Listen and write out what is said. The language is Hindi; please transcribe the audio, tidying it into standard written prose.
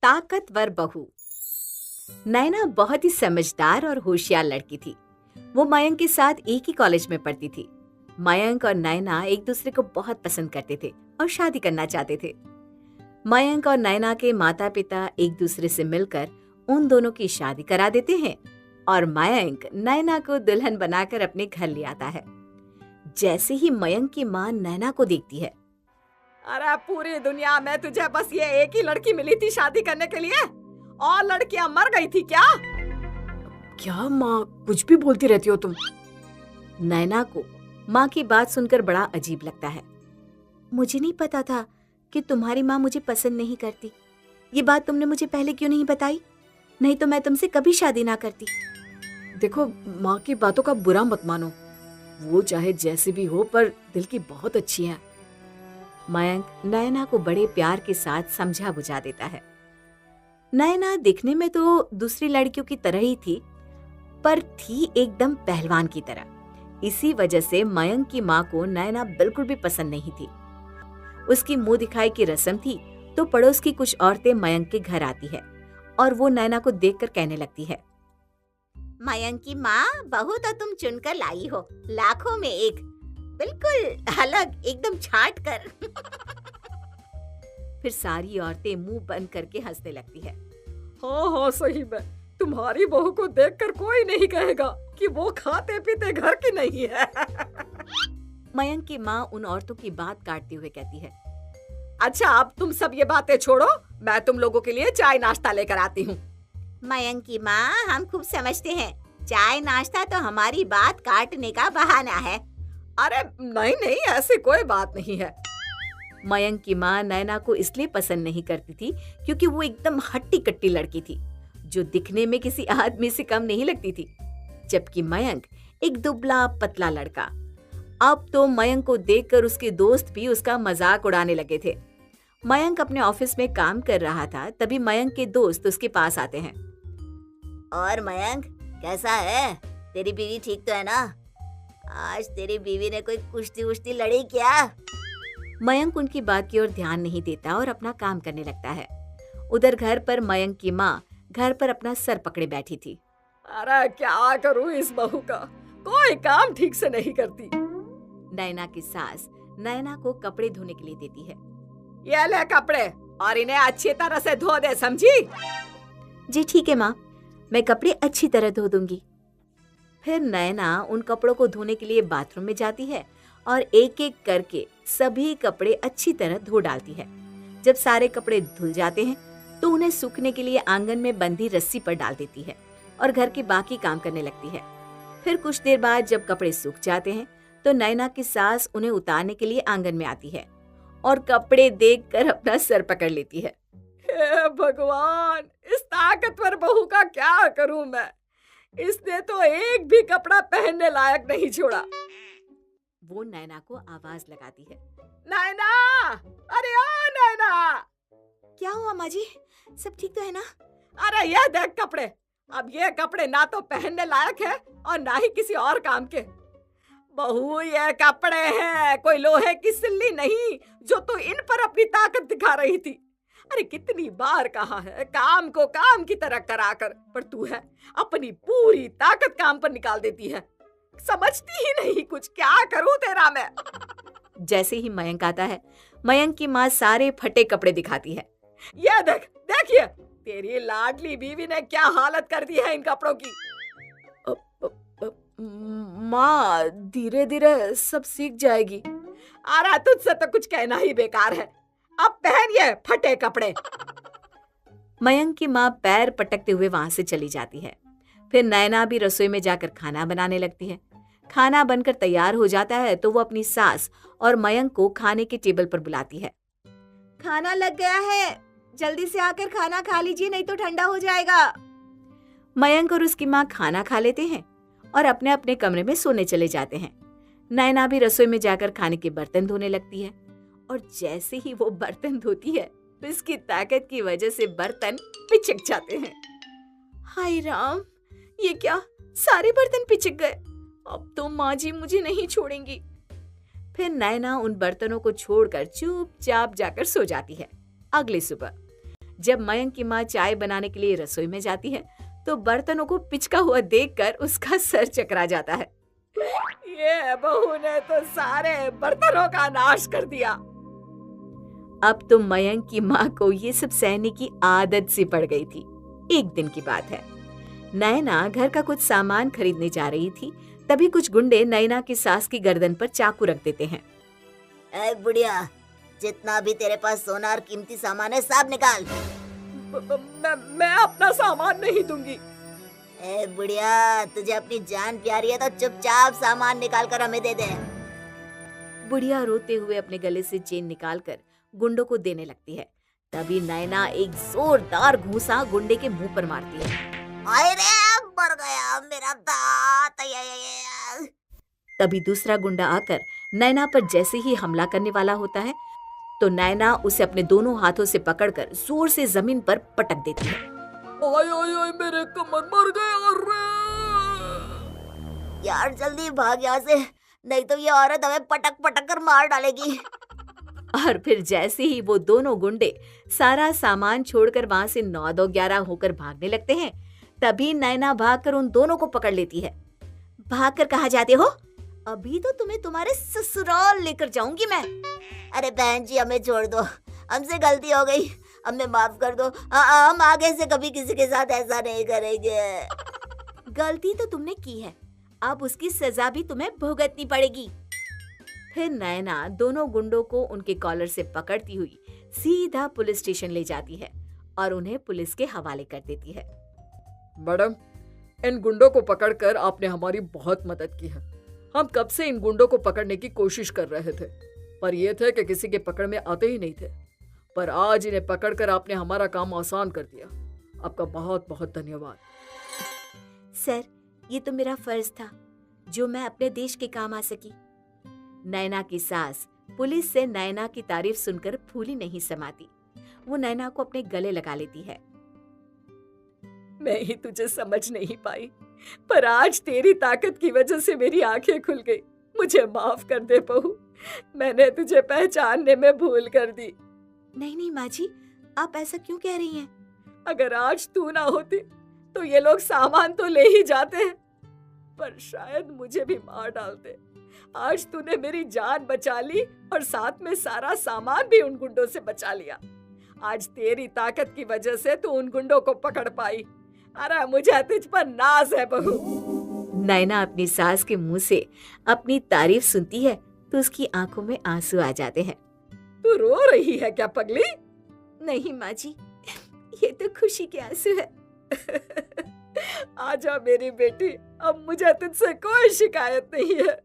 ताकतवर बहू। नैना बहुत ही समझदार और होशियार लड़की थी। वो मयंक के साथ एक ही कॉलेज में पढ़ती थी। मयंक और नैना एक दूसरे को बहुत पसंद करते थे और शादी करना चाहते थे। मयंक और नैना के माता पिता एक दूसरे से मिलकर उन दोनों की शादी करा देते हैं और मयंक नैना को दुल्हन बनाकर अपने घर ले आता है। जैसे ही मयंक की माँ नैना को देखती है, अरे पूरी दुनिया में तुझे बस ये एक ही लड़की मिली थी शादी करने के लिए? और लड़कियां मर गई थी क्या? क्या माँ, कुछ भी बोलती रहती हो तुम। नैना को माँ की बात सुनकर बड़ा अजीब लगता है। मुझे नहीं पता था कि तुम्हारी माँ मुझे पसंद नहीं करती। ये बात तुमने मुझे पहले क्यों नहीं बताई? नहीं तो मैं तुमसे कभी शादी ना करती। देखो, माँ की बातों का बुरा मत मानो। वो चाहे जैसे भी हो पर दिल की बहुत अच्छी है। मयंक नैना को बड़े प्यार के साथ समझा बुझा देता है। नैना दिखने में तो दूसरी लड़कियों की तरह ही थी, पर थी एकदम पहलवान की तरह। इसी वजह से मयंक की माँ को नैना बिल्कुल भी पसंद नहीं थी। उसकी मुंह दिखाई की रस्म थी तो पड़ोस की कुछ औरतें मयंक के घर आती है और वो नैना को देखकर कहने लगती है, मयंक की माँ, बहू तो तुम चुनकर लाई हो, लाखों में एक, बिल्कुल अलग, एकदम छांट कर। फिर सारी औरतें मुंह बंद करके हंसने लगती है। हाँ सही में, तुम्हारी बहू को देखकर कोई नहीं कहेगा कि वो खाते पीते घर की नहीं है। मयंक की माँ उन औरतों की बात काटते हुए कहती है, अच्छा अब तुम सब ये बातें छोड़ो, मैं तुम लोगों के लिए चाय नाश्ता लेकर आती हूँ। मयंक की माँ, हम खूब समझते हैं, चाय नाश्ता तो हमारी बात काटने का बहाना है। अरे नहीं, ऐसी कोई बात नहीं है। मयंक की माँ नैना को इसलिए पसंद नहीं करती थी क्योंकि वो एकदम हट्टी कट्टी लड़की थी, जो दिखने में किसी आदमी से कम नहीं लगती थी, जबकि मयंक एक दुबला पतला लड़का। अब तो मयंक को देखकर उसके दोस्त भी उसका मजाक उड़ाने लगे थे। मयंक अपने ऑफिस में काम कर रहा था, तभी मयंक के दोस्त उसके पास आते हैं। और मयंक, कैसा है? तेरी बीवी ठीक तो है ना? आज तेरी बीवी ने कोई कुश्ती वुश्ती लड़ी क्या? मयंक उनकी बात की ओर ध्यान नहीं देता और अपना काम करने लगता है। उधर घर पर मयंक की माँ घर पर अपना सर पकड़े बैठी थी। अरे क्या करूँ इस बहू का, कोई काम ठीक से नहीं करती। नैना की सास नैना को कपड़े धोने के लिए देती है। ये ले कपड़े और इन्हें अच्छी तरह से धो दे, समझी? जी ठीक है माँ, मैं कपड़े अच्छी तरह धो दूंगी। फिर नैना उन कपड़ों को धोने के लिए बाथरूम में जाती है और एक एक करके सभी कपड़े अच्छी तरह धो डालती है। जब सारे कपड़े धुल जाते हैं तो उन्हें सूखने के लिए आंगन में बंधी रस्सी पर डाल देती है और घर के बाकी काम करने लगती है। फिर कुछ देर बाद जब कपड़े सूख जाते हैं तो नैना की सास उन्हें उतारने के लिए आंगन में आती है और कपड़े देखकर अपना सर पकड़ लेती है। हे भगवान, इस ताकतवर बहू का क्या करूं मैं? इसने तो एक भी कपड़ा पहनने लायक नहीं छोड़ा। वो नैना को आवाज लगाती है, नैना, अरे ओ नैना। क्या हुआ माँ जी, सब ठीक तो है ना? अरे ये देख कपड़े, अब ये कपड़े ना तो पहनने लायक है और ना ही किसी और काम के। बहू, ये कपड़े हैं, कोई लोहे की सिल्ली नहीं जो तू इन पर अपनी ताकत दिखा रही थी। अरे कितनी बार कहा है काम को काम की तरह करा कर, पर तू है अपनी पूरी ताकत काम पर निकाल देती है। समझती ही नहीं कुछ, क्या करूं तेरा मैं। जैसे ही मयंक आता है, मयंक की माँ सारे फटे कपड़े दिखाती है। ये देखिए, तेरी लाडली बीवी ने क्या हालत कर दी है इन कपड़ों की। माँ, धीरे धीरे सब सीख जाएगी। अरे तुझसे तो कुछ कहना ही बेकार है, अब पहन ये फटे कपड़े। मयंक की माँ पैर पटकते हुए वहां से चली जाती है। फिर नैना भी रसोई में जाकर खाना बनाने लगती है। खाना बनकर तैयार हो जाता है तो वो अपनी सास और मयंक को खाने के टेबल पर बुलाती है। खाना लग गया है, जल्दी से आकर खाना खा लीजिए, नहीं तो ठंडा हो जाएगा। मयंक और उसकी माँ खाना खा लेते हैं और अपने अपने कमरे में सोने चले जाते हैं। नैना भी रसोई में जाकर खाने के बर्तन धोने लगती है और जैसे ही वो बर्तन धोती है तो इसकी ताकत की वजह से बर्तन पिचक जाते हैं। हाय राम, ये क्या, सारे बर्तन पिचक गए। अब तो माँ जी मुझे नहीं छोड़ेंगी। फिर नैना उन बर्तनों को छोड़कर चुपचाप जाकर सो जाती है। अगली सुबह जब मयंक की माँ चाय बनाने के लिए रसोई में जाती है तो बर्तनों को पिचका हुआ देखकर उसका सर चकरा जाता है। ये बहू ने तो सारे बर्तनों का नाश कर दिया। अब तो मयंक की माँ को ये सब सहने की आदत सी पड़ गई थी। एक दिन की बात है, नैना घर का कुछ सामान खरीदने जा रही थी। तभी कुछ गुंडे नैना की सास की गर्दन पर चाकू रख देते हैं। ए बुढ़िया, जितना भी तेरे पास सोना और कीमती सामान है सब निकाल। मैं अपना सामान नहीं दूंगी। ए बुढ़िया, तुझे अपनी जान प्यारी है तो चुपचाप सामान निकाल कर हमें दे दे। बुढ़िया रोते हुए अपने गले से चेन निकालकर गुंडों को देने लगती है। तभी नैना एक जोरदार घूंसा गुंडे के मुंह पर मारती है। हाय रे, मर गया मेरा दांत। तभी दूसरा गुंडा आकर नैना पर जैसे ही हमला करने वाला होता है तो नैना उसे अपने दोनों हाथों से पकड़कर जोर से जमीन पर पटक देती है। ओए ओए ओए, मेरे कमर मर गया रे। यार जल्दी भाग यहाँ से, नहीं तो ये औरत हमें पटक पटक कर मार डालेगी। और फिर जैसे ही वो दोनों गुंडे सारा सामान छोड़कर वहां से 9-2-11 होकर भागने लगते हैं, तभी नैना भागकर उन दोनों को पकड़ लेती है। भागकर कहाँ जाते हो? अभी तो तुम्हें तुम्हारे ससुराल लेकर जाऊंगी मैं। अरे बहन जी, हमें छोड़ दो, हमसे गलती हो गई, हमें माफ कर दो। हम आगे से कभी किसी के साथ ऐसा नहीं करेंगे। गलती तो तुमने की है, अब उसकी सजा भी तुम्हें भुगतनी पड़ेगी। फिर नैना दोनों गुंडों को उनके कॉलर से पकड़ती हुई सीधा पुलिस स्टेशन ले जाती है और उन्हें पुलिस के हवाले कर देती है। मैडम, इन गुंडों को पकड़कर आपने हमारी बहुत मदद की है। हम कब से इन गुंडों को पकड़ने की कोशिश कर रहे थे, पर ये थे कि किसी के पकड़ में आते ही नहीं थे। पर आज इन्हें पकड़कर आपने हमारा काम आसान कर दिया। आपका बहुत बहुत धन्यवाद। सर, ये तो मेरा फर्ज था जो मैं अपने देश के काम आ सकी। नैना की सास पुलिस से नैना की तारीफ सुनकर फूली नहीं समाती। वो नैना को अपने गले लगा लेती है। मैं ही तुझे समझ नहीं पाई, पर आज तेरी ताकत की वजह से मेरी आंखें खुल गई। मुझे माफ कर दे बहू, मैंने तुझे पहचानने में भूल कर दी। नहीं माँ जी, आप ऐसा क्यों कह रही हैं? अगर आज तू ना होती तो ये लोग सामान तो ले ही जाते हैं, पर शायद मुझे भी मार डालते। आज तूने मेरी जान बचा ली और साथ में सारा सामान भी उन गुंडों से बचा लिया। आज तेरी ताकत की वजह से तू उन गुंडों को पकड़ पाई। अरे मुझे तुझ पर नाज है बहू। नैना अपनी सास के मुंह से अपनी तारीफ सुनती है तो उसकी आंखों में आंसू आ जाते हैं। तू रो रही है क्या पगली? नहीं माँ जी, ये तो खुशी के आंसू है। आजा मेरी बेटी, अब मुझे तुझसे कोई शिकायत नहीं है।